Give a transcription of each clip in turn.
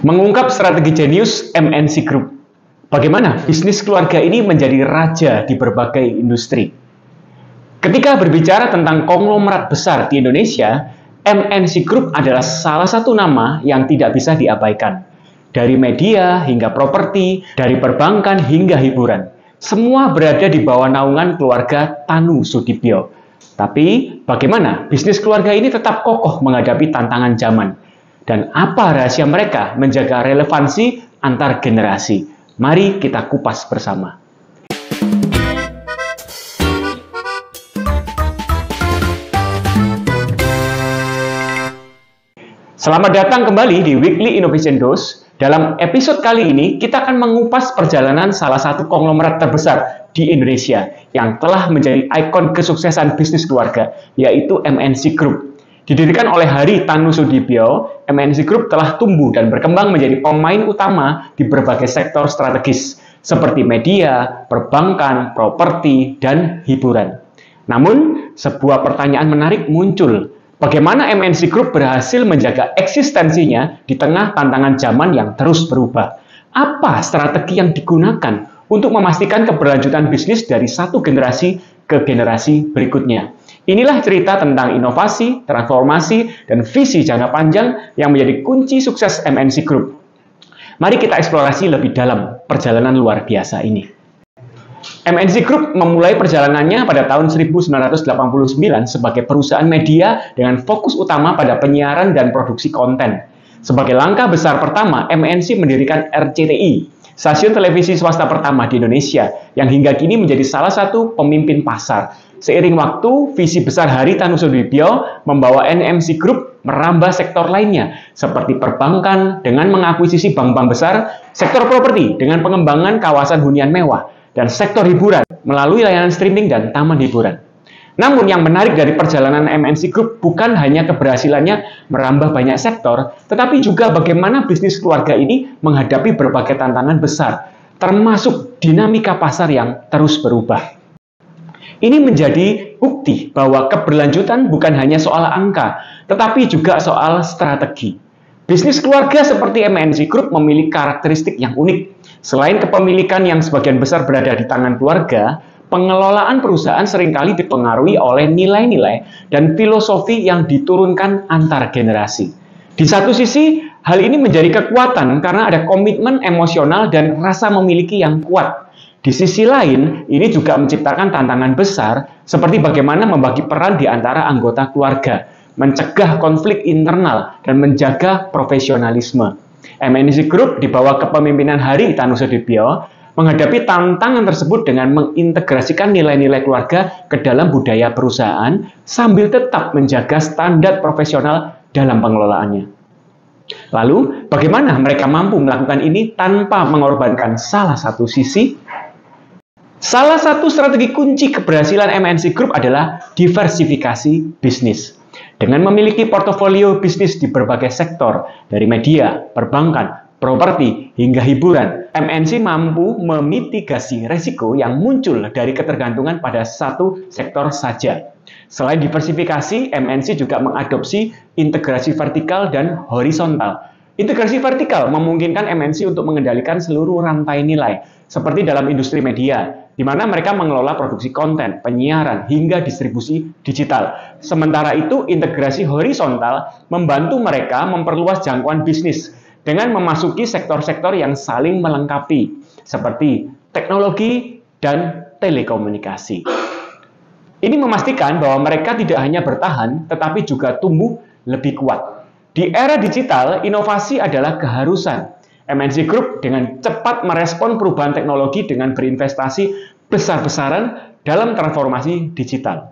Mengungkap strategi jenius MNC Group. Bagaimana bisnis keluarga ini menjadi raja di berbagai industri. Ketika berbicara tentang konglomerat besar di Indonesia, MNC Group adalah salah satu nama yang tidak bisa diabaikan. Dari media hingga properti, dari perbankan hingga hiburan, semua berada di bawah naungan keluarga Tanu Sudibyo. Tapi, bagaimana bisnis keluarga ini tetap kokoh menghadapi tantangan zaman? Dan apa rahasia mereka menjaga relevansi antar generasi? Mari kita kupas bersama. Selamat datang kembali di Weekly Innovation Dose. Dalam episode kali ini, kita akan mengupas perjalanan salah satu konglomerat terbesar di Indonesia yang telah menjadi ikon kesuksesan bisnis keluarga, yaitu MNC Group. Didirikan oleh Hari Tanu Sudibyo, MNC Group telah tumbuh dan berkembang menjadi pemain utama di berbagai sektor strategis, seperti media, perbankan, properti, dan hiburan. Namun, sebuah pertanyaan menarik muncul. Bagaimana MNC Group berhasil menjaga eksistensinya di tengah tantangan zaman yang terus berubah? Apa strategi yang digunakan untuk memastikan keberlanjutan bisnis dari satu generasi ke generasi berikutnya? Inilah cerita tentang inovasi, transformasi, dan visi jangka panjang yang menjadi kunci sukses MNC Group. Mari kita eksplorasi lebih dalam perjalanan luar biasa ini. MNC Group memulai perjalanannya pada tahun 1989 sebagai perusahaan media dengan fokus utama pada penyiaran dan produksi konten. Sebagai langkah besar pertama, MNC mendirikan RCTI, stasiun televisi swasta pertama di Indonesia, yang hingga kini menjadi salah satu pemimpin pasar. Seiring waktu, visi besar Hari Tanu Sudibyo membawa MNC Group merambah sektor lainnya, seperti perbankan dengan mengakuisisi bank-bank besar, sektor properti dengan pengembangan kawasan hunian mewah, dan sektor hiburan melalui layanan streaming dan taman hiburan. Namun yang menarik dari perjalanan MNC Group bukan hanya keberhasilannya merambah banyak sektor, tetapi juga bagaimana bisnis keluarga ini menghadapi berbagai tantangan besar, termasuk dinamika pasar yang terus berubah. Ini menjadi bukti bahwa keberlanjutan bukan hanya soal angka, tetapi juga soal strategi. Bisnis keluarga seperti MNC Group memiliki karakteristik yang unik. Selain kepemilikan yang sebagian besar berada di tangan keluarga, pengelolaan perusahaan seringkali dipengaruhi oleh nilai-nilai dan filosofi yang diturunkan antar generasi. Di satu sisi, hal ini menjadi kekuatan karena ada komitmen emosional dan rasa memiliki yang kuat. Di sisi lain, ini juga menciptakan tantangan besar seperti bagaimana membagi peran di antara anggota keluarga, mencegah konflik internal, dan menjaga profesionalisme. MNC Group di bawah kepemimpinan Hari Tanu Sudibyo menghadapi tantangan tersebut dengan mengintegrasikan nilai-nilai keluarga ke dalam budaya perusahaan sambil tetap menjaga standar profesional dalam pengelolaannya. Lalu, bagaimana mereka mampu melakukan ini tanpa mengorbankan salah satu sisi? Salah satu strategi kunci keberhasilan MNC Group adalah diversifikasi bisnis. Dengan memiliki portofolio bisnis di berbagai sektor, dari media, perbankan, properti, hingga hiburan, MNC mampu memitigasi risiko yang muncul dari ketergantungan pada satu sektor saja. Selain diversifikasi, MNC juga mengadopsi integrasi vertikal dan horizontal. Integrasi vertikal memungkinkan MNC untuk mengendalikan seluruh rantai nilai, seperti dalam industri media, di mana mereka mengelola produksi konten, penyiaran, hingga distribusi digital. Sementara itu, integrasi horizontal membantu mereka memperluas jangkauan bisnis dengan memasuki sektor-sektor yang saling melengkapi, seperti teknologi dan telekomunikasi. Ini memastikan bahwa mereka tidak hanya bertahan, tetapi juga tumbuh lebih kuat. Di era digital, inovasi adalah keharusan. MNC Group dengan cepat merespon perubahan teknologi dengan berinvestasi besar-besaran dalam transformasi digital.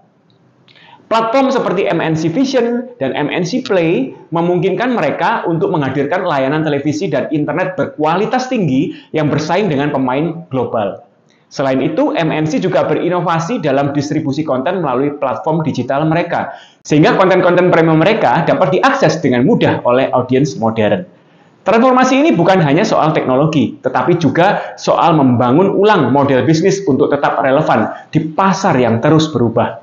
Platform seperti MNC Vision dan MNC Play memungkinkan mereka untuk menghadirkan layanan televisi dan internet berkualitas tinggi yang bersaing dengan pemain global. Selain itu, MNC juga berinovasi dalam distribusi konten melalui platform digital mereka, sehingga konten-konten premium mereka dapat diakses dengan mudah oleh audiens modern. Transformasi ini bukan hanya soal teknologi, tetapi juga soal membangun ulang model bisnis untuk tetap relevan di pasar yang terus berubah.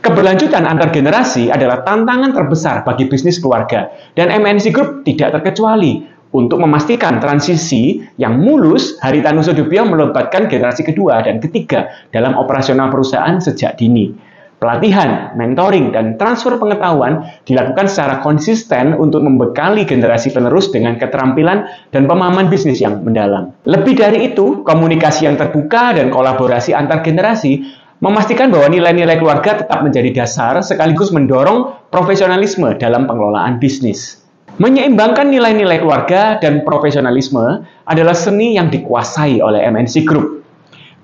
Keberlanjutan antar generasi adalah tantangan terbesar bagi bisnis keluarga, dan MNC Group tidak terkecuali. Untuk memastikan transisi yang mulus, Haritanu Sudibyo melibatkan generasi kedua dan ketiga dalam operasional perusahaan sejak dini. Pelatihan, mentoring, dan transfer pengetahuan dilakukan secara konsisten untuk membekali generasi penerus dengan keterampilan dan pemahaman bisnis yang mendalam. Lebih dari itu, komunikasi yang terbuka dan kolaborasi antar generasi memastikan bahwa nilai-nilai keluarga tetap menjadi dasar sekaligus mendorong profesionalisme dalam pengelolaan bisnis. Menyeimbangkan nilai-nilai keluarga dan profesionalisme adalah seni yang dikuasai oleh MNC Group.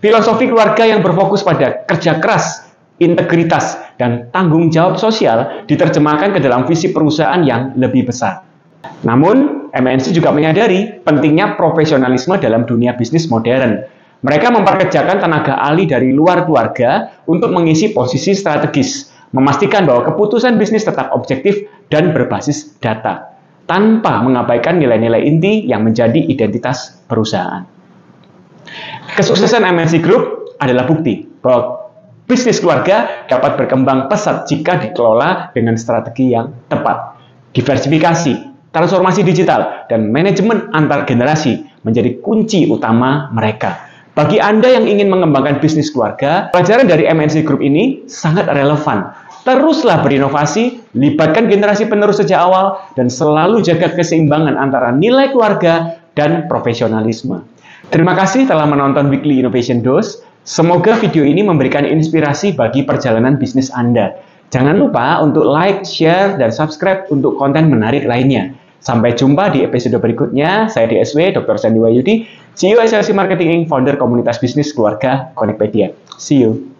Filosofi keluarga yang berfokus pada kerja keras, integritas, dan tanggung jawab sosial diterjemahkan ke dalam visi perusahaan yang lebih besar. Namun, MNC juga menyadari pentingnya profesionalisme dalam dunia bisnis modern. Mereka memperkerjakan tenaga ahli dari luar keluarga untuk mengisi posisi strategis, memastikan bahwa keputusan bisnis tetap objektif dan berbasis data, tanpa mengabaikan nilai-nilai inti yang menjadi identitas perusahaan. Kesuksesan MNC Group adalah bukti bahwa bisnis keluarga dapat berkembang pesat jika dikelola dengan strategi yang tepat. Diversifikasi, transformasi digital, dan manajemen antar generasi menjadi kunci utama mereka. Bagi Anda yang ingin mengembangkan bisnis keluarga, pelajaran dari MNC Group ini sangat relevan. Teruslah berinovasi, libatkan generasi penerus sejak awal, dan selalu jaga keseimbangan antara nilai keluarga dan profesionalisme. Terima kasih telah menonton Weekly Innovation Dose. Semoga video ini memberikan inspirasi bagi perjalanan bisnis Anda. Jangan lupa untuk like, share, dan subscribe untuk konten menarik lainnya. Sampai jumpa di episode berikutnya. Saya DSW, Dr. Sandy Wahyudi, CEO SLC Marketing Inc., founder komunitas bisnis keluarga Connectpedia. See you.